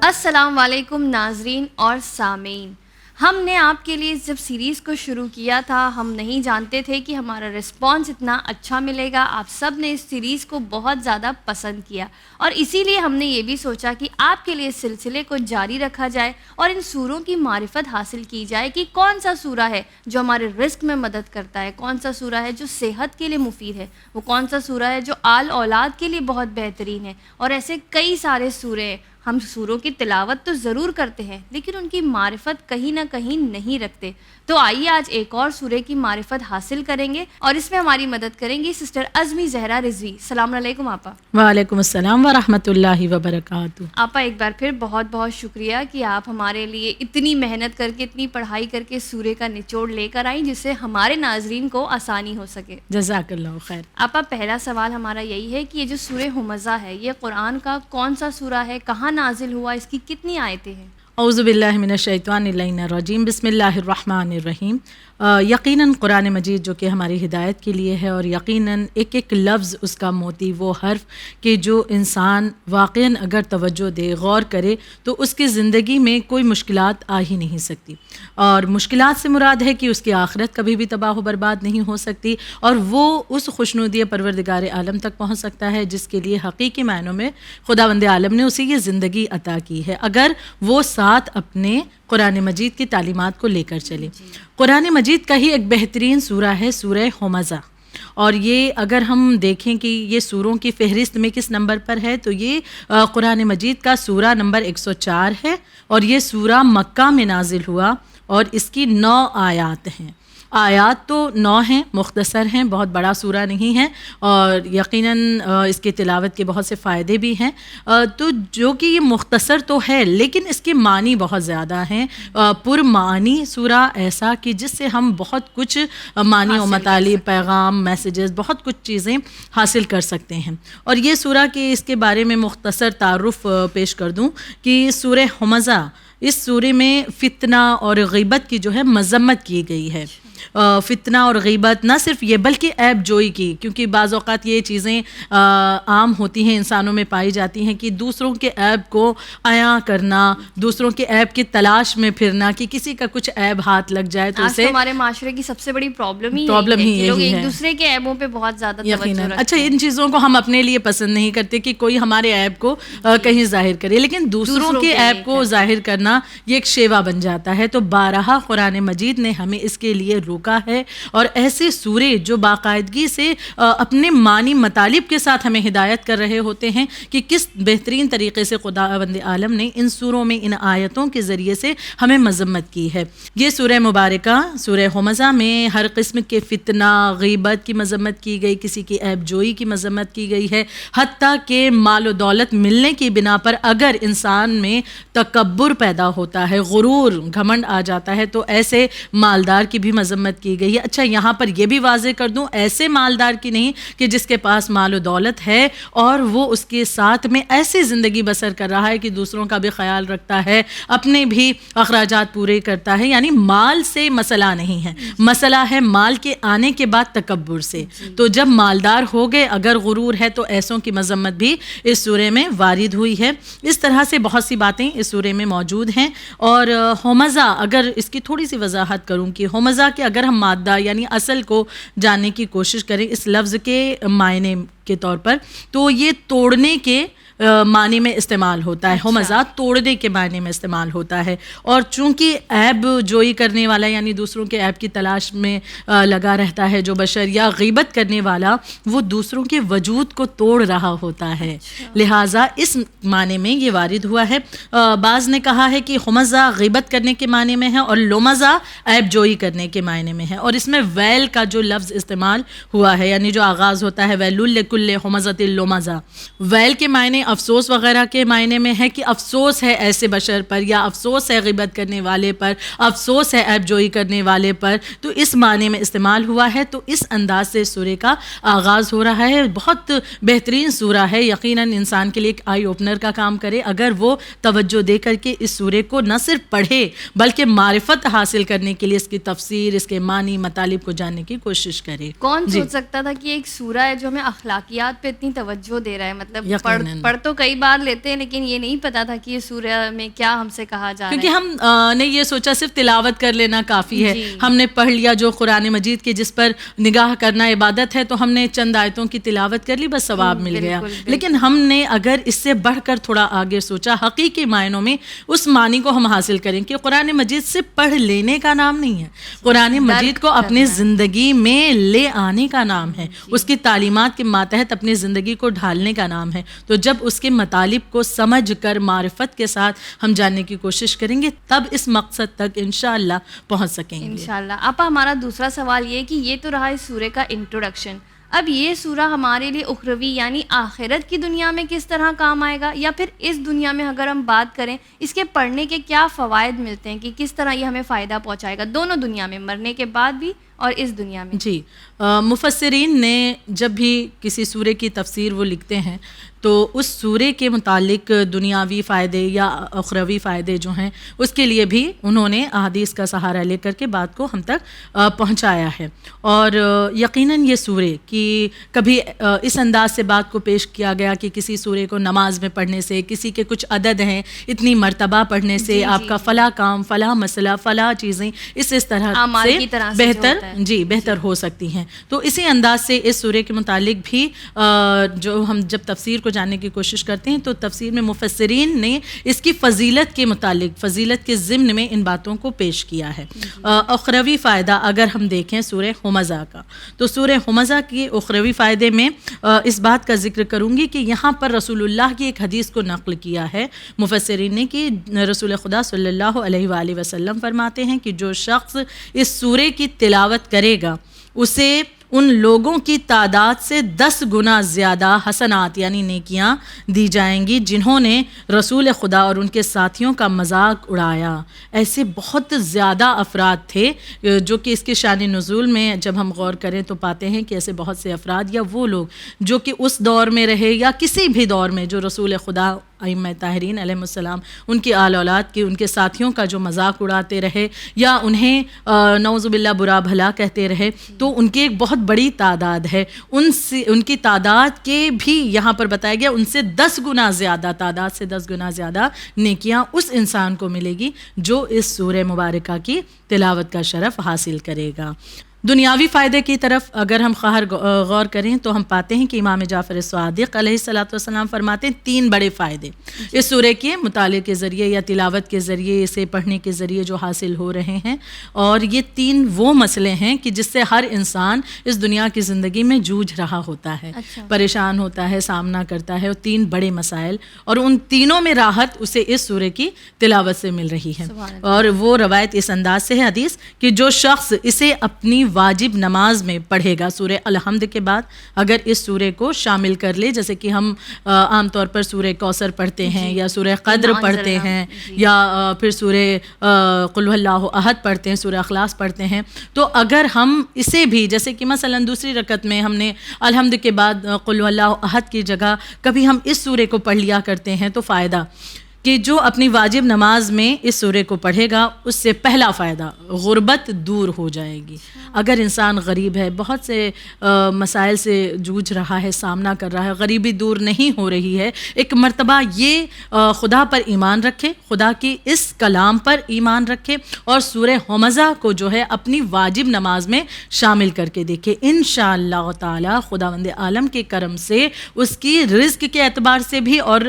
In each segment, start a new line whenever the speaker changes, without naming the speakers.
السلام علیکم ناظرین اور سامعین. ہم نے آپ کے لیے جب سیریز کو شروع کیا تھا ہم نہیں جانتے تھے کہ ہمارا رسپانس اتنا اچھا ملے گا. آپ سب نے اس سیریز کو بہت زیادہ پسند کیا اور اسی لیے ہم نے یہ بھی سوچا کہ آپ کے لیے اس سلسلے کو جاری رکھا جائے اور ان سوروں کی معرفت حاصل کی جائے کہ کون سا سورہ ہے جو ہمارے رزق میں مدد کرتا ہے, کون سا سورہ ہے جو صحت کے لیے مفید ہے, وہ کون سا سورہ ہے جو آل اولاد کے لیے بہت بہترین ہے. اور ایسے کئی سارے سورے ہیں. ہم سوروں کی تلاوت تو ضرور کرتے ہیں لیکن ان کی معرفت کہیں نہ کہیں نہیں رکھتے. تو آئیے آج ایک اور سورے کی معرفت حاصل کریں گے اور اس میں ہماری مدد کریں گی سسٹر ازمی زہرا رضوی. السلام علیکم آپا.
وعلیکم السلام ورحمۃ اللہ وبرکاتہ.
آپا ایک بار پھر بہت بہت شکریہ کہ آپ ہمارے لیے اتنی محنت کر کے اتنی پڑھائی کر کے سورے کا نچوڑ لے کر آئیں جس سے ہمارے ناظرین کو آسانی ہو سکے.
جزاک اللہ خیر.
آپا پہلا سوال ہمارا یہی ہے کہ یہ جو سورہ ہمزہ ہے یہ قرآن کا کون سا سورہ ہے, کہاں نازل ہوا, اس کی کتنی آیتیں ہیں؟
اعوذ باللہ من الشیطان اللعین الرجیم. بسم اللہ الرحمن الرحیم. یقیناً قرآن مجید جو کہ ہماری ہدایت کے لیے ہے اور یقیناً ایک ایک لفظ اس کا موتی وہ حرف کہ جو انسان واقعاً اگر توجہ دے غور کرے تو اس کی زندگی میں کوئی مشکلات آ ہی نہیں سکتی. اور مشکلات سے مراد ہے کہ اس کی آخرت کبھی بھی تباہ و برباد نہیں ہو سکتی اور وہ اس خوشنودی پروردگار عالم تک پہنچ سکتا ہے جس کے لیے حقیقی معنوں میں خداوند عالم نے اسے یہ زندگی عطا کی ہے اگر وہ ساتھ اپنے قرآن مجید کی تعلیمات کو لے کر چلے. قرآن مجید کا ہی ایک بہترین سورہ ہے سورہ ہمزہ. اور یہ اگر ہم دیکھیں کہ یہ سوروں کی فہرست میں کس نمبر پر ہے تو یہ قرآن مجید کا سورہ نمبر 104 ہے اور یہ سورہ مکہ میں نازل ہوا اور اس کی 9 آیات ہیں. آیات تو 9 ہیں, مختصر ہیں, بہت بڑا سورہ نہیں ہے اور یقیناً اس کی تلاوت کے بہت سے فائدے بھی ہیں. تو جو کہ یہ مختصر تو ہے لیکن اس کے معنی بہت زیادہ ہیں, پرمعنی سورہ ایسا کہ جس سے ہم بہت کچھ معنی و مطالب, پیغام, میسیجز, بہت کچھ چیزیں حاصل کر سکتے ہیں. اور یہ سورہ کے اس کے بارے میں مختصر تعارف پیش کر دوں کہ سورہ ہمزہ اس سورے میں فتنہ اور غیبت کی جو ہے مذمت کی گئی ہے. فتنہ اور غیبت نہ صرف یہ بلکہ عیب جوئی کی, کیونکہ بعض اوقات یہ چیزیں عام ہوتی ہیں, انسانوں میں پائی جاتی ہیں کہ دوسروں کے عیب کو عیاں کرنا, دوسروں کے عیب کی تلاش میں پھرنا کہ کسی کا کچھ عیب ہاتھ لگ جائے تو اسے
ہمارے معاشرے کی سب سے بڑی پرابلم ہی
لوگ
ایک دوسرے کے عیبوں پہ بہت زیادہ توجہ رکھتے ہیں.
اچھا, ان چیزوں کو ہم اپنے لیے پسند نہیں کرتے کہ کوئی ہمارے عیب کو کہیں ظاہر کرے, لیکن دوسروں کے عیب کو ظاہر کرنا یہ ایک شیوا بن جاتا ہے. تو بارہا قرآن مجید نے ہمیں اس کے لیے روکا ہے اور ایسے سورے جو باقاعدگی سے اپنے معنی مطالب کے ساتھ ہمیں ہدایت کر رہے ہوتے ہیں کہ کس بہترین طریقے سے خداوند عالم نے ان سوروں میں ان آیتوں کے ذریعے سے ہمیں مذمت کی ہے. یہ سورہ مبارکہ سورہ ہمزہ میں ہر قسم کے فتنہ غیبت کی مذمت کی گئی, کسی کی عیب جوئی کی مذمت کی گئی ہے, حتیٰ کہ مال و دولت ملنے کی بنا پر اگر انسان میں تکبر پیدا ہوتا ہے, غرور, گھمنڈ آ جاتا ہے تو ایسے مالدار کی بھی مذمت کی گئی ہے. اچھا, یہاں پر یہ بھی واضح کر دوں ایسے مالدار کی نہیں کہ جس کے پاس مال و دولت ہے اور وہ اس کے ساتھ میں ایسی زندگی بسر کر رہا ہے کہ دوسروں کا بھی خیال رکھتا ہے, اپنے بھی اخراجات پورے کرتا ہے. یعنی مال سے مسئلہ نہیں ہے, مسئلہ ہے مال کے آنے کے بعد تکبر سے. تو جب مالدار ہو گئے اگر غرور ہے تو ایسوں کی مذمت بھی اس سورے میں وارد ہوئی ہے. اس طرح سے بہت سی باتیں اس سورے میں موجود ہیں. اور ہمزہ اگر اس کی تھوڑی سی وضاحت کروں کہ ہمزہ کے اگر ہم مادہ یعنی اصل کو جاننے کی کوشش کریں اس لفظ کے معنی کے طور پر تو یہ توڑنے کے معنی میں استعمال ہوتا ہے. ہمزہ توڑنے کے معنی میں استعمال ہوتا ہے اور چونکہ عیب جوئی کرنے والا یعنی دوسروں کے عیب کی تلاش میں لگا رہتا ہے جو بشر, یا غیبت کرنے والا وہ دوسروں کے وجود کو توڑ رہا ہوتا ہے, لہٰذا اس معنی میں یہ وارد ہوا ہے. بعض نے کہا ہے کہ ہمزہ غیبت کرنے کے معنی میں ہے اور لمزہ عیب جوئی کرنے کے معنی میں ہے. اور اس میں ویل کا جو لفظ استعمال ہوا ہے یعنی جو آغاز ہوتا ہے ویل لکل ہمزۃ لمزہ, ویل کے معنی افسوس وغیرہ کے معنی میں ہے کہ افسوس ہے ایسے بشر پر, یا افسوس ہے غیبت کرنے والے پر, افسوس ہے عیب جوئی کرنے والے پر. تو اس معنی میں استعمال ہوا ہے. تو اس انداز سے سورے کا آغاز ہو رہا ہے. بہت بہترین سورہ ہے, یقیناً انسان کے لیے ایک آئی اوپنر کا کام کرے اگر وہ توجہ دے کر کے اس سورے کو نہ صرف پڑھے بلکہ معرفت حاصل کرنے کے لیے اس کی تفسیر, اس کے معنی مطالب کو جاننے کی کوشش کرے.
کون سوچ سکتا تھا کہ ایک سورہ ہے جو ہمیں اخلاقیات پہ اتنی توجہ دے رہا ہے, مطلب پڑھ تو کئی بار لیتے ہیں لیکن یہ نہیں پتا تھا کہ یہ سورہ میں کیا ہم سے کہا جا رہا ہے.
کیونکہ ہم نے یہ سوچا صرف تلاوت کر لینا کافی ہے. ہم نے پڑھ لیا جو قرآن مجید کی جس پر نگاہ کرنا عبادت ہے تو ہم نے چند آیتوں کی تلاوت کر لی, بس ثواب مل گیا. لیکن ہم نے اگر اس سے بڑھ کر تھوڑا آگے سوچا, حقیقی معنوں میں اس معنی کو ہم حاصل کریں کہ قرآن مجید سے پڑھ لینے کا نام نہیں ہے, قرآن مجید کو اپنی زندگی میں لے آنے کا نام ہے, اس کی تعلیمات کے ماتحت اپنی زندگی کو ڈھالنے کا نام ہے. تو جب اس کے مطالب کو سمجھ کر معرفت کے ساتھ ہم جاننے کی کوشش کریں گے تب اس مقصد تک انشاءاللہ پہنچ سکیں گے
انشاءاللہ. آپا ہمارا دوسرا سوال یہ کہ یہ تو رہا اس سورہ کا انٹروڈکشن, اب یہ سورہ ہمارے لیے اخروی یعنی آخرت کی دنیا میں کس طرح کام آئے گا, یا پھر اس دنیا میں اگر ہم بات کریں اس کے پڑھنے کے کیا فوائد ملتے ہیں کہ کس طرح یہ ہمیں فائدہ پہنچائے گا دونوں دنیا میں, مرنے کے بعد بھی اور اس دنیا میں؟
جی, مفسرین نے جب بھی کسی سورے کی تفسیر وہ لکھتے ہیں تو اس سورے کے متعلق دنیاوی فائدے یا اخروی فائدے جو ہیں اس کے لیے بھی انہوں نے احادیث کا سہارا لے کر کے بات کو ہم تک پہنچایا ہے. اور یقیناً یہ سورے کی کبھی اس انداز سے بات کو پیش کیا گیا کہ کسی سورے کو نماز میں پڑھنے سے, کسی کے کچھ عدد ہیں اتنی مرتبہ پڑھنے سے آپ کا فلاں کام, فلاں مسئلہ, فلاں چیزیں اس طرح سے بہتر ہو سکتی ہیں. تو اسی انداز سے اس سورے کے متعلق بھی جو ہم جب تفسیر کو جاننے کی کوشش کرتے ہیں تو تفسیر میں مفسرین نے اس کی فضیلت کے متعلق, فضیلت کے ضمن میں ان باتوں کو پیش کیا ہے. اخروی فائدہ اگر ہم دیکھیں سورہ ہمزہ کا, تو سورہ ہمزہ کے اخروی فائدے میں اس بات کا ذکر کروں گی کہ یہاں پر رسول اللہ کی ایک حدیث کو نقل کیا ہے مفسرین نے کہ رسول خدا صلی اللہ علیہ وآلہ وسلم فرماتے ہیں کہ جو شخص اس سورے کی تلاوت کرے گا اسے ان لوگوں کی تعداد سے 10 گنا زیادہ حسنات یعنی نیکیاں دی جائیں گی جنہوں نے رسول خدا اور ان کے ساتھیوں کا مذاق اڑایا. ایسے بہت زیادہ افراد تھے جو کہ اس کے شان نزول میں جب ہم غور کریں تو پاتے ہیں کہ ایسے بہت سے افراد یا وہ لوگ جو کہ اس دور میں رہے یا کسی بھی دور میں جو رسول خدا ائمہ طاہرین علیہ السلام ان کی آل اولاد کی, ان کے ساتھیوں کا جو مذاق اڑاتے رہے یا انہیں نعوذ باللہ برا بھلا کہتے رہے, تو ان کی ایک بہت بڑی تعداد ہے. ان کی تعداد کے بھی یہاں پر بتایا گیا ان سے 10 گنا زیادہ, تعداد سے 10 گنا زیادہ نیکیاں اس انسان کو ملے گی جو اس سورہ مبارکہ کی تلاوت کا شرف حاصل کرے گا. دنیاوی فائدے کی طرف اگر ہم غور کریں تو ہم پاتے ہیں کہ امام جعفر صادق علیہ الصلوۃ والسلام فرماتے ہیں 3 بڑے فائدے اس سورے کے مطالعے کے ذریعے یا تلاوت کے ذریعے, اسے پڑھنے کے ذریعے جو حاصل ہو رہے ہیں. اور یہ 3 وہ مسئلے ہیں کہ جس سے ہر انسان اس دنیا کی زندگی میں جوجھ رہا ہوتا ہے, پریشان ہوتا ہے, سامنا کرتا ہے, اور 3 بڑے مسائل, اور ان تینوں میں راحت اسے اس سورے کی تلاوت سے مل رہی ہے. اور وہ روایت اس انداز سے ہے حدیث کہ جو شخص اسے اپنی واجب نماز میں پڑھے گا, سورہ الحمد کے بعد اگر اس سورے کو شامل کر لے, جیسے کہ ہم عام طور پر سورہ کوثر پڑھتے ہیں یا سورہ قدر پڑھتے ہیں یا پھر سورہ قل اللہ احد پڑھتے ہیں, سورہ اخلاص پڑھتے ہیں, تو اگر ہم اسے بھی جیسے کہ مثلا دوسری رکعت میں ہم نے الحمد کے بعد قل اللہ احد کی جگہ کبھی ہم اس سورے کو پڑھ لیا کرتے ہیں, تو فائدہ کہ جو اپنی واجب نماز میں اس سورے کو پڑھے گا اس سے پہلا فائدہ غربت دور ہو جائے گی. اگر انسان غریب ہے, بہت سے مسائل سے جوجھ رہا ہے, سامنا کر رہا ہے, غریبی دور نہیں ہو رہی ہے, ایک مرتبہ یہ خدا پر ایمان رکھے, خدا کی اس کلام پر ایمان رکھے اور سورہ ہمزہ کو جو ہے اپنی واجب نماز میں شامل کر کے دیکھے. انشاءاللہ تعالی خداوند عالم کے کرم سے اس کی رزق کے اعتبار سے بھی اور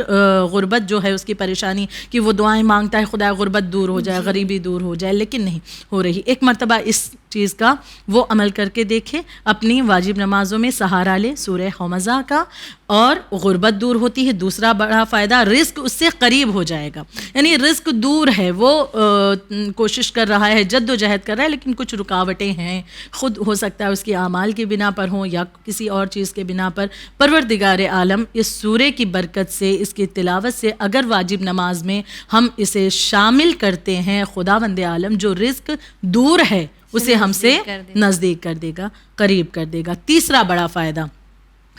غربت جو ہے اس کی پریشانی کہ وہ دعائیں مانگتا ہے خدا غربت دور ہو جائے, غریبی دور ہو جائے, لیکن نہیں ہو رہی. ایک مرتبہ اس چیز کا وہ عمل کر کے دیکھے, اپنی واجب نمازوں میں سہارا لے سورہ ہمزہ کا, اور غربت دور ہوتی ہے. دوسرا بڑا فائدہ رزق اس سے قریب ہو جائے گا, یعنی رزق دور ہے, وہ کوشش کر رہا ہے, جد و جہد کر رہا ہے, لیکن کچھ رکاوٹیں ہیں, خود ہو سکتا ہے اس کی اعمال کی بنا پر ہوں یا کسی اور چیز کے بنا پر. پروردگار عالم اس سورے کی برکت سے, اس کی تلاوت سے اگر واجب نماز میں ہم اسے شامل کرتے ہیں, خداوند عالم جو رزق دور ہے اسے ہم سے نزدیک کر دے گا, قریب کر دے گا. تیسرا بڑا فائدہ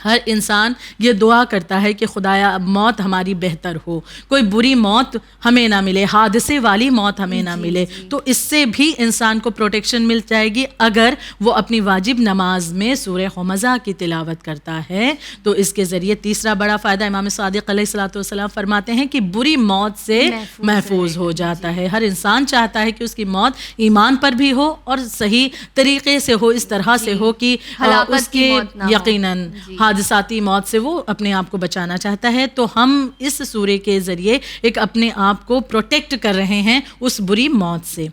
ہر انسان یہ دعا کرتا ہے کہ خدایا اب موت ہماری بہتر ہو، کوئی بری موت ہمیں نہ ملے، حادثے والی موت ہمیں نہ ملے. تو اس سے بھی انسان کو پروٹیکشن مل جائے گی اگر وہ اپنی واجب نماز میں سورہ ہمزہ کی تلاوت کرتا ہے. تو اس کے ذریعے تیسرا بڑا فائدہ امام صادق علیہ الصلوۃ والسلام فرماتے ہیں کہ بری موت سے محفوظ ہو جاتا ہے. ہر انسان چاہتا ہے کہ اس کی موت ایمان پر بھی ہو اور صحیح طریقے سے ہو، اس طرح سے ہو کہ اس کے یقیناً حادثاتی موت سے وہ اپنے آپ کو بچانا چاہتا ہے. تو ہم اس سورے کے ذریعے ایک اپنے آپ کو پروٹیکٹ کر رہے ہیں اس بری موت سے.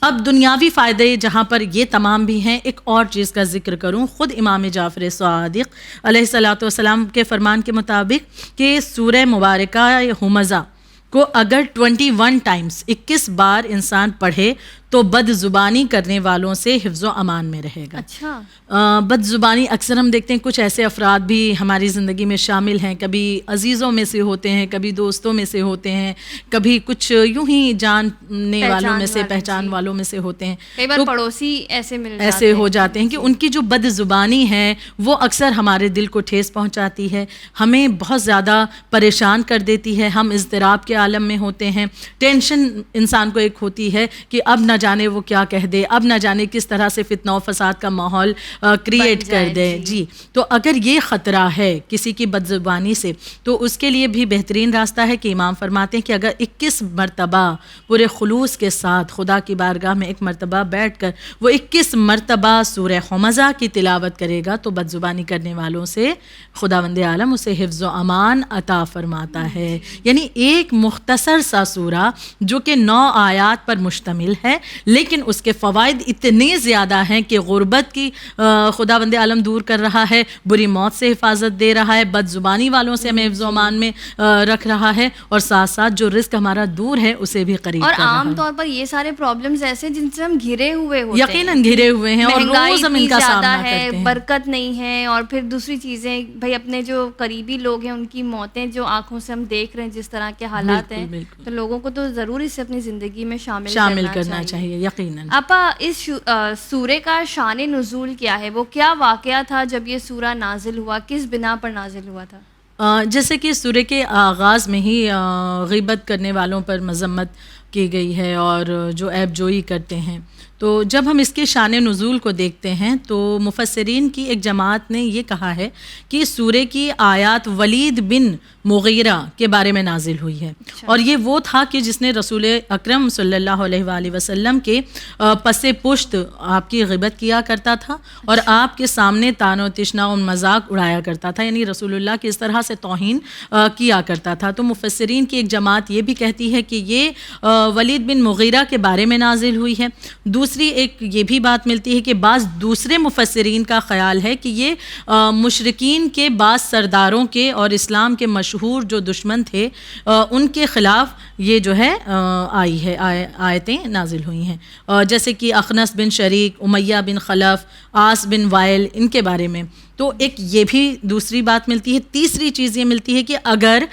اب دنیاوی فائدے جہاں پر یہ تمام بھی ہیں، ایک اور چیز کا ذکر کروں. خود امام جعفر صادق علیہ الصلوۃ والسلام کے فرمان کے مطابق کہ سورہ مبارکہ ہمزہ کو اگر 21 ٹائمز 21 بار انسان پڑھے تو بد زبانی کرنے والوں سے حفظ و امان میں رہے گا.
اچھا،
بد زبانی اکثر ہم دیکھتے ہیں کچھ ایسے افراد بھی ہماری زندگی میں شامل ہیں، کبھی عزیزوں میں سے ہوتے ہیں، کبھی دوستوں میں سے ہوتے ہیں، کبھی کچھ یوں ہی جاننے والوں میں سے، پہچان والوں میں سے ہوتے ہیں.
کئی بار پڑوسی ایسے
ہو جاتے ہیں کہ ان کی جو بد زبانی ہے وہ اکثر ہمارے دل کو ٹھیس پہنچاتی ہے، ہمیں بہت زیادہ پریشان کر دیتی ہے. ہم اضطراب کے عالم میں ہوتے ہیں، ٹینشن انسان کو ایک ہوتی ہے کہ اب نہ جانے وہ کیا کہہ دے، اب نہ جانے کس طرح سے فتنہ و فساد کا ماحول کریٹ کر دے. جی، تو اگر یہ خطرہ ہے کسی کی بد زبانی سے تو اس کے لیے بھی بہترین راستہ ہے کہ امام فرماتے ہیں کہ اگر 21 مرتبہ پورے خلوص کے ساتھ خدا کی بارگاہ میں ایک مرتبہ بیٹھ کر وہ 21 مرتبہ سورہ ہمزہ کی تلاوت کرے گا تو بد زبانی کرنے والوں سے خداوند عالم اسے حفظ و امان عطا فرماتا ہے. یعنی ایک مختصر سا سورہ جو کہ 9 آیات پر مشتمل ہے، لیکن اس کے فوائد اتنے زیادہ ہیں کہ غربت کی خداوند عالم دور کر رہا ہے، بری موت سے حفاظت دے رہا ہے، بد زبانی والوں سے ہمیں حفظ و امان میں رکھ رہا ہے، اور ساتھ ساتھ جو رزق ہمارا دور ہے اسے بھی قریب کر رہا ہے.
اور عام طور پر یہ سارے پرابلمز ایسے جن سے ہم گھرے ہوئے ہوتے ہیں،
یقیناً گھرے ہوئے ہیں اور روز ہم ان کا سامنا کرتے ہیں.
برکت نہیں ہے، اور پھر دوسری چیزیں بھائی اپنے جو قریبی لوگ ہیں ان کی موتیں جو آنکھوں سے ہم دیکھ رہے ہیں جس طرح کے حالات ہیں، تو لوگوں کو تو ضرور اسے اپنی زندگی میں شامل کرنا چاہیے.
یقیناً.
آپا، اس سورے کا شان نزول کیا ہے؟ وہ کیا واقعہ تھا جب یہ سورہ نازل ہوا؟ کس بنا پر نازل ہوا تھا؟
جیسے کہ سورے کے آغاز میں ہی غیبت کرنے والوں پر مذمت کی گئی ہے اور جو عیب جوئی کرتے ہیں. تو جب ہم اس کے شان نزول کو دیکھتے ہیں تو مفسرین کی ایک جماعت نے یہ کہا ہے کہ سورے کی آیات ولید بن مغیرہ کے بارے میں نازل ہوئی ہے. اور یہ وہ تھا کہ جس نے رسول اکرم صلی اللہ علیہ وآلہ وسلم کے پس پشت آپ کی غیبت کیا کرتا تھا اور آپ کے سامنے طعن و تشنا و مذاق اڑایا کرتا تھا، یعنی رسول اللہ کی اس طرح سے توہین کیا کرتا تھا. تو مفسرین کی ایک جماعت یہ بھی کہتی ہے کہ یہ ولید بن مغیرہ کے بارے میں نازل ہوئی ہے. دوسری ایک یہ بھی بات ملتی ہے کہ بعض دوسرے مفسرین کا خیال ہے کہ یہ مشرکین کے بعض سرداروں کے اور اسلام کے مشہور جو دشمن تھے ان کے خلاف یہ جو ہے آیتیں نازل ہوئی ہیں، جیسے کہ اخنس بن شریک، امیہ بن خلف، عاص بن وائل، ان کے بارے میں. تو ایک یہ بھی دوسری بات ملتی ہے. تیسری چیز یہ ملتی ہے کہ اگر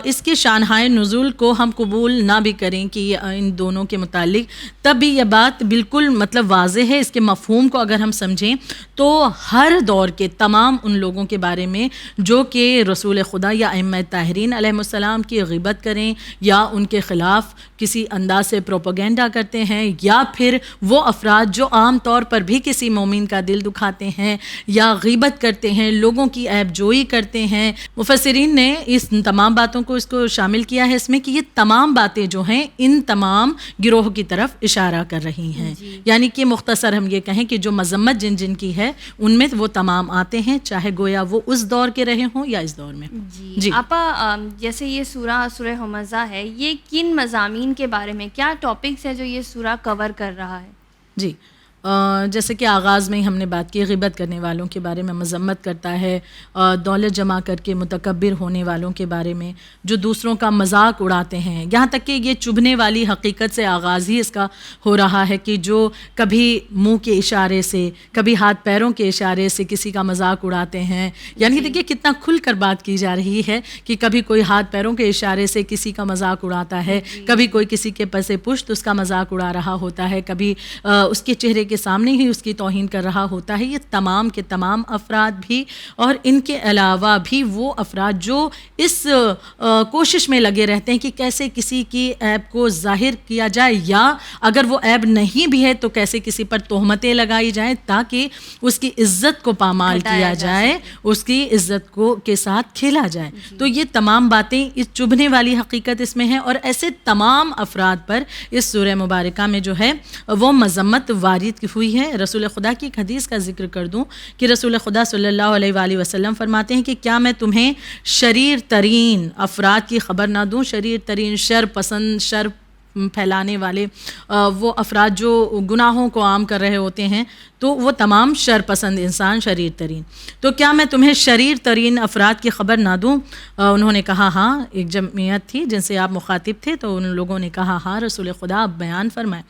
اس کے شانہائے نزول کو ہم قبول نہ بھی کریں کہ ان دونوں کے متعلق، تب بھی یہ بات بالکل مطلب واضح ہے. اس کے مفہوم کو اگر ہم سمجھیں تو ہر دور کے تمام ان لوگوں کے بارے میں جو کہ رسول خدا یا ائمہ طاہرین علیہ السلام کی غیبت کریں یا ان کے خلاف کسی انداز سے پروپیگنڈا کرتے ہیں، یا پھر وہ افراد جو عام طور پر بھی کسی مومن کا دل دکھاتے ہیں یا غیبت کرتے ہیں، لوگوں کی عیب جوئی کرتے ہیں. مفسرین نے اس تمام باتوں کو اس کو شامل کیا ہے اس میں کہ یہ تمام باتیں جو ہیں ان تمام گروہ کی طرف اشارہ کر رہی ہیں. یعنی کہ مختصر ہم یہ کہیں کہ جو مذمت جن جن کی ہے ان میں وہ تمام آتے ہیں، چاہے گویا وہ اس دور کے رہے ہوں یا اس دور میں.
جی آپا، جیسے یہ سورہ ہمزہ ہے، یہ کن مضامین کے بارے میں، کیا ٹاپکس ہے جو یہ سورہ کور کر رہا ہے؟
جی، جیسے کہ آغاز میں ہی ہم نے بات کی، غیبت کرنے والوں کے بارے میں مذمت کرتا ہے، دولت جمع کر کے متکبر ہونے والوں کے بارے میں جو دوسروں کا مذاق اڑاتے ہیں. یہاں تک کہ یہ چبھنے والی حقیقت سے آغاز ہی اس کا ہو رہا ہے کہ جو کبھی منہ کے اشارے سے، کبھی ہاتھ پیروں کے اشارے سے کسی کا مذاق اڑاتے ہیں. یعنی دیکھیے کتنا کھل کر بات کی جا رہی ہے کہ کبھی کوئی ہاتھ پیروں کے اشارے سے کسی کا مذاق اڑاتا ہے، کبھی کوئی کسی کے پس پشت اس کا مذاق اڑا رہا ہوتا ہے، کبھی اس کے چہرے کے سامنے ہی اس کی توہین کر رہا ہوتا ہے. یہ تمام کے تمام افراد بھی اور ان کے علاوہ بھی وہ افراد جو اس کوشش میں لگے رہتے ہیں کہ کیسے کسی کی عیب کو ظاہر کیا جائے, یا اگر وہ عیب نہیں بھی ہے تو کیسے کسی پر تہمتیں لگائی جائیں تاکہ اس کی عزت کو پامال کیا جائے, اس کی عزت کو کے ساتھ کھیلا جائے. تو یہ تمام باتیں اس چبھنے والی حقیقت اس میں ہے, اور ایسے تمام افراد پر اس سورہ مبارکہ میں جو ہے وہ مذمت وارد ہوئی ہے. رسول خدا کی ایک حدیث کا ذکر کر دوں کہ رسول خدا صلی اللہ علیہ وآلہ وسلم فرماتے ہیں کہ کیا میں تمہیں شریر ترین افراد کی خبر نہ دوں, شریر ترین, شر پسند, شر پھیلانے والے وہ افراد جو گناہوں کو عام کر رہے ہوتے ہیں, تو وہ تمام شر پسند انسان شریر ترین. تو کیا میں تمہیں شریر ترین افراد کی خبر نہ دوں؟ انہوں نے کہا ہاں. ایک جمعیت تھی جن سے آپ مخاطب تھے, تو ان لوگوں نے کہا ہاں رسول خدا آپ بیان فرمائیں.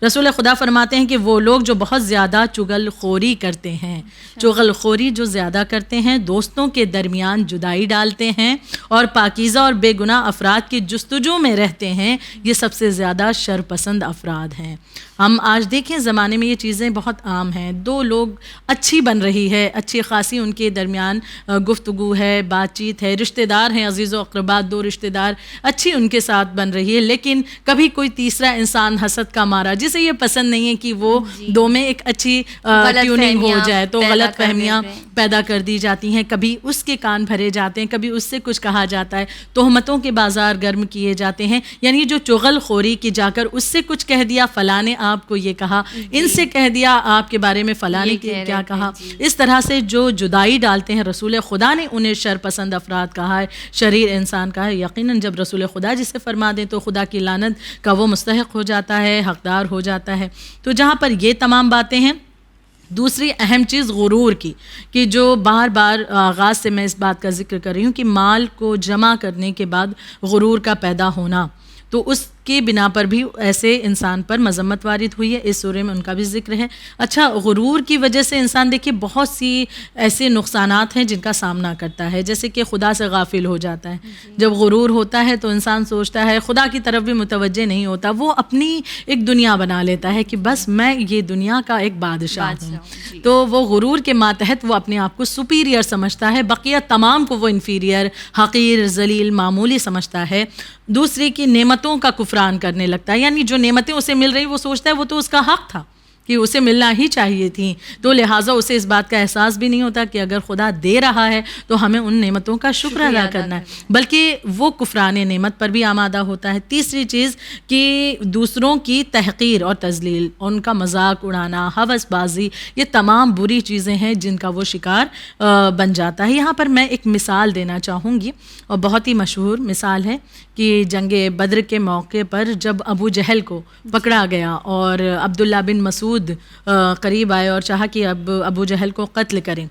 رسول خدا فرماتے ہیں کہ وہ لوگ جو بہت زیادہ چغل خوری کرتے ہیں, چغل خوری جو زیادہ کرتے ہیں, دوستوں کے درمیان جدائی ڈالتے ہیں اور پاکیزہ اور بے گناہ افراد کی جستجو میں رہتے ہیں, یہ سب سے زیادہ شر پسند افراد ہیں. ہم آج دیکھیں زمانے میں یہ چیزیں بہت عام ہیں. دو لوگ اچھی بن رہی ہے, اچھی خاصی ان کے درمیان گفتگو ہے, بات چیت ہے, رشتہ دار ہیں, عزیز و اقربا, دو رشتہ دار اچھی ان کے ساتھ بن رہی ہے, لیکن کبھی کوئی تیسرا انسان حسد کا مارا جسے یہ پسند نہیں ہے کہ وہ دو میں ایک اچھی ٹیوننگ ہو جائے, تو غلط فہمیاں پیدا کر دی جاتی ہیں. کبھی اس کے کان بھرے جاتے ہیں, کبھی اس سے کچھ کہا جاتا ہے, تہمتوں کے بازار گرم کیے جاتے ہیں. یعنی جو چغل خوری کی جا کر اس سے کچھ کہہ دیا, فلاں نے آپ کو یہ کہا, ان سے کہہ دیا آپ کے بارے میں فلاں نے کیا کہا, اس طرح سے جو جدائی ڈالتے ہیں, رسول خدا نے انہیں شر پسند افراد کہا ہے, شریر انسان کہا ہے. یقیناً جب رسول خدا جسے فرما دیں تو خدا کی لعنت کا وہ مستحق ہو جاتا ہے, حقدار ہو جاتا ہے. تو جہاں پر یہ تمام باتیں ہیں, دوسری اہم چیز غرور کی, کہ جو بار بار آغاز سے میں اس بات کا ذکر کر رہی ہوں کہ مال کو جمع کرنے کے بعد غرور کا پیدا ہونا, تو اس کی بنا پر بھی ایسے انسان پر مذمت وارد ہوئی ہے. اس سورے میں ان کا بھی ذکر ہے. اچھا, غرور کی وجہ سے انسان دیکھیے بہت سی ایسے نقصانات ہیں جن کا سامنا کرتا ہے, جیسے کہ خدا سے غافل ہو جاتا ہے. جب غرور ہوتا ہے تو انسان سوچتا ہے, خدا کی طرف بھی متوجہ نہیں ہوتا, وہ اپنی ایک دنیا بنا لیتا ہے کہ بس میں یہ دنیا کا ایک بادشاہ ہوں. تو وہ غرور کے ماتحت وہ اپنے آپ کو سپیریئر سمجھتا ہے, بقیہ تمام کو وہ انفیریئر, حقیر, ذلیل, معمولی سمجھتا ہے. دوسری کی نعمتوں کا کفران کرنے لگتا ہے, یعنی جو نعمتیں اسے مل رہی وہ سوچتا ہے وہ تو اس کا حق تھا کہ اسے ملنا ہی چاہیے تھیں, تو لہٰذا اسے اس بات کا احساس بھی نہیں ہوتا کہ اگر خدا دے رہا ہے تو ہمیں ان نعمتوں کا شکر ادا کرنا ہے, بلکہ وہ کفران نعمت پر بھی آمادہ ہوتا ہے. تیسری چیز کہ دوسروں کی تحقیر اور تذلیل, ان کا مذاق اڑانا, ہوس بازی, یہ تمام بری چیزیں ہیں جن کا وہ شکار بن جاتا ہے. یہاں پر میں ایک مثال دینا چاہوں گی, اور بہت ہی مشہور مثال ہے کہ جنگ بدر کے موقع پر جب ابو جہل کو پکڑا گیا اور عبداللہ بن مسعود قریب آئے اور چاہا کہ اب ابو جہل کو قتل کریں.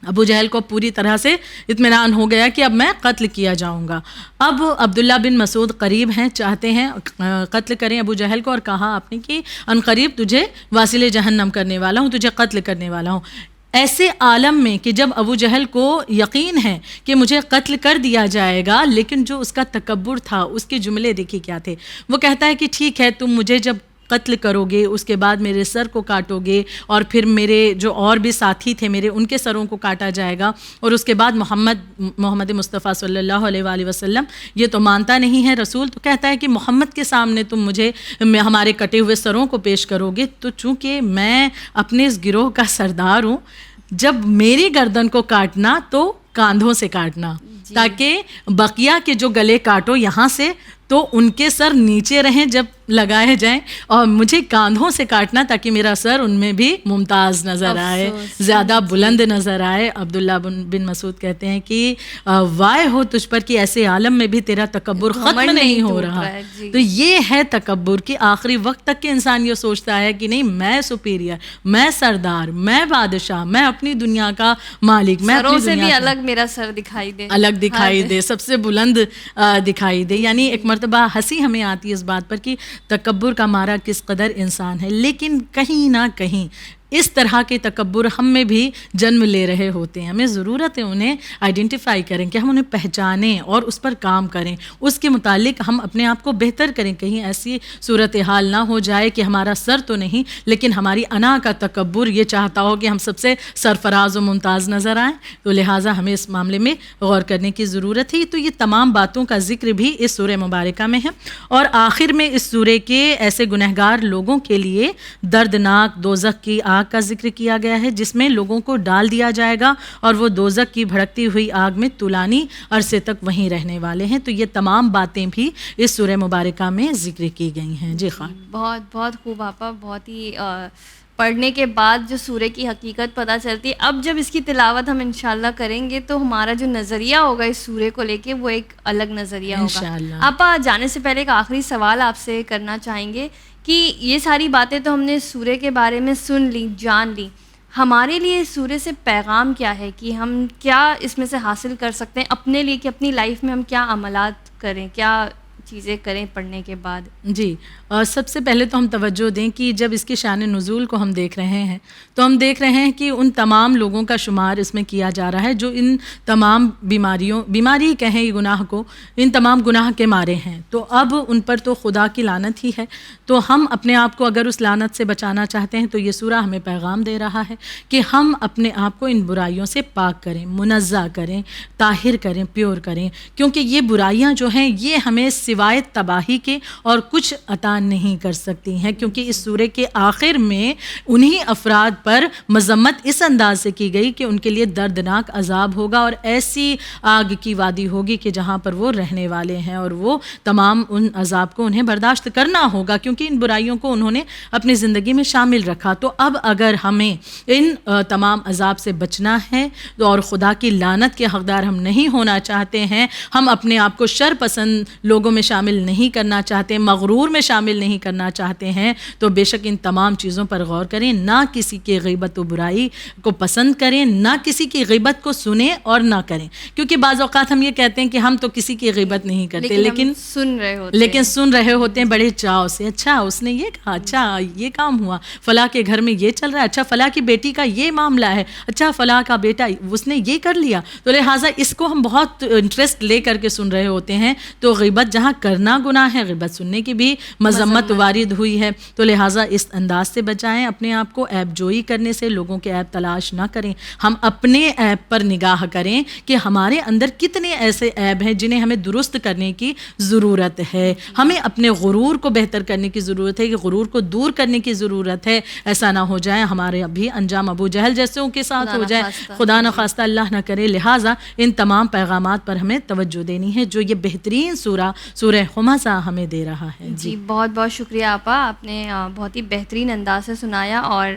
ابو جہل کو پوری طرح سے اطمینان ہو گیا کہ اب میں قتل کیا جاؤں گا. اب عبداللہ بن مسعود قریب ہیں, چاہتے ہیں قتل کریں ابو جہل کو, اور کہا آپ نے کہ ان قریب تجھے واصل جہنم کرنے والا ہوں, تجھے قتل کرنے والا ہوں. ایسے عالم میں کہ جب ابو جہل کو یقین ہے کہ مجھے قتل کر دیا جائے گا, لیکن جو اس کا تکبر تھا, اس کے جملے دیکھیے کیا تھے. وہ کہتا ہے کہ ٹھیک ہے, تم مجھے جب قتل کرو گے اس کے بعد میرے سر کو کاٹو گے, اور پھر میرے جو اور بھی ساتھی تھے میرے ان کے سروں کو کاٹا جائے گا, اور اس کے بعد محمد مصطفیٰ صلی اللہ علیہ وآلہ وسلم یہ تو مانتا نہیں ہے رسول, تو کہتا ہے کہ محمد کے سامنے تم مجھے ہمارے کٹے ہوئے سروں کو پیش کرو گے, تو چونکہ میں اپنے اس گروہ کا سردار ہوں, جب میری گردن کو کاٹنا تو کاندھوں سے کاٹنا, تاکہ بقیہ کے جو گلے کاٹو یہاں سے تو ان کے سر نیچے رہیں جب لگائے جائیں, اور مجھے کاندھوں سے کاٹنا تاکہ میرا سر ان میں بھی ممتاز نظر آئے, زیادہ بلند نظر آئے. عبداللہ بن مسعود کہتے ہیں کہ وائے ہو تجھ پر کہ ایسے عالم میں بھی تیرا تکبر ختم نہیں ہو رہا. تو یہ ہے تکبر کہ آخری وقت تک کہ انسان یہ سوچتا ہے کہ نہیں میں سپیریئر, میں سردار, میں بادشاہ, میں اپنی دنیا کا مالک, میں
سروں سے بھی الگ میرا سر دکھائی دے,
الگ دکھائی دے, سب سے بلند دکھائی دے. یعنی ایک مرتبہ ہنسی ہمیں آتی ہے اس بات پر کہ تکبر کا مارا کس قدر انسان ہے, لیکن کہیں نہ کہیں اس طرح کے تکبر ہم میں بھی جنم لے رہے ہوتے ہیں. ہمیں ضرورت ہے انہیں آئیڈینٹیفائی کریں کہ ہم انہیں پہچانیں اور اس پر کام کریں, اس کے متعلق ہم اپنے آپ کو بہتر کریں. کہیں ایسی صورتحال نہ ہو جائے کہ ہمارا سر تو نہیں لیکن ہماری انا کا تکبر یہ چاہتا ہو کہ ہم سب سے سرفراز و ممتاز نظر آئیں. تو لہٰذا ہمیں اس معاملے میں غور کرنے کی ضرورت ہے. تو یہ تمام باتوں کا ذکر بھی اس سورہ مبارکہ میں ہے. اور آخر میں اس سورہ کے ایسے گنہگار لوگوں کے لیے دردناک دوزخ کی آگ کا ذکر کیا گیا ہے, جس میں لوگوں کو ڈال دیا جائے گا اور وہ دوزخ کی بھڑکتی ہوئی آگ میں طولانی عرصے تک وہیں رہنے والے ہیں. تو یہ تمام باتیں بھی اس سورہ مبارکہ میں ذکر کی گئی ہیں. جی خان,
بہت بہت خوب آپا, بہت ہی پڑھنے کے بعد جو سورہ کی حقیقت پتہ چلتی ہے. اب جب اس کی تلاوت ہم انشاءاللہ کریں گے تو ہمارا جو نظریہ ہوگا اس سورہ کو لے کے وہ ایک الگ نظریہ ہوگا
انشاءاللہ.
آپا جانے سے پہلے ایک آخری سوال آپ سے کرنا چاہیں گے کہ یہ ساری باتیں تو ہم نے سورہ کے بارے میں سن لی, جان لی, ہمارے لیے اس سورہ سے پیغام کیا ہے کہ ہم کیا اس میں سے حاصل کر سکتے ہیں اپنے لیے, کہ اپنی لائف میں ہم کیا عملات کریں, کیا چیزیں کریں پڑھنے کے بعد؟
جی, سب سے پہلے تو ہم توجہ دیں کہ جب اس کی شان نزول کو ہم دیکھ رہے ہیں تو ہم دیکھ رہے ہیں کہ ان تمام لوگوں کا شمار اس میں کیا جا رہا ہے جو ان تمام بیماری کہیں یہ گناہ کو, ان تمام گناہ کے مارے ہیں. تو اب ان پر تو خدا کی لعنت ہی ہے. تو ہم اپنے آپ کو اگر اس لعنت سے بچانا چاہتے ہیں تو یہ سورہ ہمیں پیغام دے رہا ہے کہ ہم اپنے آپ کو ان برائیوں سے پاک کریں, منزہ کریں, طاہر کریں, پیور کریں, کیونکہ یہ برائیاں جو ہیں یہ ہمیں سوائے تباہی کے اور کچھ عطا نہیں کر سکتی ہیں. کیونکہ اس سورہ کے آخر میں انہی افراد پر مذمت اس انداز سے کی گئی کہ ان کے لیے دردناک عذاب ہوگا اور ایسی آگ کی وادی ہوگی کہ جہاں پر وہ رہنے والے ہیں, اور وہ تمام ان عذاب کو انہیں برداشت کرنا ہوگا کیونکہ ان برائیوں کو انہوں نے اپنی زندگی میں شامل رکھا. تو اب اگر ہمیں ان تمام عذاب سے بچنا ہے اور خدا کی لعنت کے حقدار ہم نہیں ہونا چاہتے ہیں, ہم اپنے آپ کو شر پسند لوگوں میں شامل نہیں کرنا چاہتے, مغرور میں شامل نہیں کرنا چاہتے ہیں, تو بے شک ان تمام چیزوں پر غور کریں. نہ کسی کی غیبت و برائی کو پسند کریں, نہ کسی کی غیبت کو سنیں اور نہ کریں. کیونکہ بعض اوقات ہم یہ کہتے ہیں کہ ہم تو کسی کی غیبت نہیں کرتے لیکن سن رہے ہوتے ہیں بڑے چاؤ سے. اچھا اس نے یہ کہا, اچھا یہ کام ہوا, فلاں کے گھر میں یہ چل رہا ہے, اچھا فلاں کی بیٹی کا یہ معاملہ ہے, اچھا فلاں کا بیٹا اس نے یہ کر لیا. تو لہٰذا اس کو ہم بہت انٹرسٹ لے کر کے سن رہے ہوتے ہیں. تو غیبت جہاں کرنا گناہ ہے, غیبت سننے کی بھی مذمت وارد ہوئی ہے. تو لہٰذا اس انداز سے بچائیں اپنے آپ کو. عیب جوئی کرنے سے لوگوں کے عیب تلاش نہ کریں, ہم اپنے عیب پر نگاہ کریں کہ ہمارے اندر کتنے ایسے عیب ہیں جنہیں ہمیں درست کرنے کی ضرورت ہے. ہمیں اپنے غرور کو بہتر کرنے کی ضرورت ہے, کہ غرور کو دور کرنے کی ضرورت ہے. ایسا نہ ہو جائے ہمارے ابھی انجام ابو جہل جیسوں کے ساتھ ہو جائے, خدا نہ خواستہ اللہ نہ کرے. لہٰذا ان تمام پیغامات پر ہمیں توجہ دینی ہے جو یہ بہترین سورہ ہمزہ ہمیں دے رہا ہے.
جی بہت بہت شکریہ آپا, آپ نے بہت ہی بہترین انداز سے سنایا. اور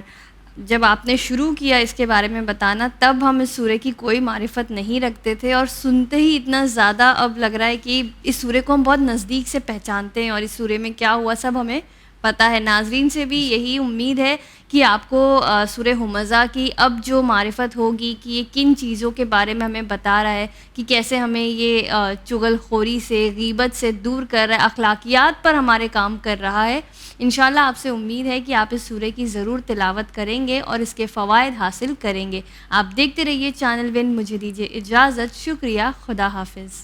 جب آپ نے شروع کیا اس کے بارے میں بتانا تب ہم اس سورہ کی کوئی معرفت نہیں رکھتے تھے, اور سنتے ہی اتنا زیادہ اب لگ رہا ہے کہ اس سورہ کو ہم بہت نزدیک سے پہچانتے ہیں اور اس سورہ میں کیا ہوا سب ہمیں پتہ ہے. ناظرین سے بھی یہی امید ہے کہ آپ کو سورہ ہمزہ کی اب جو معرفت ہوگی کہ یہ کن چیزوں کے بارے میں ہمیں بتا رہا ہے, کہ کیسے ہمیں یہ چغل خوری سے, غیبت سے دور کر رہا ہے, اخلاقیات پر ہمارے کام کر رہا ہے. انشاءاللہ آپ سے امید ہے کہ آپ اس سورہ کی ضرور تلاوت کریں گے اور اس کے فوائد حاصل کریں گے. آپ دیکھتے رہیے چینل ون. مجھے دیجیے اجازت. شکریہ. خدا حافظ.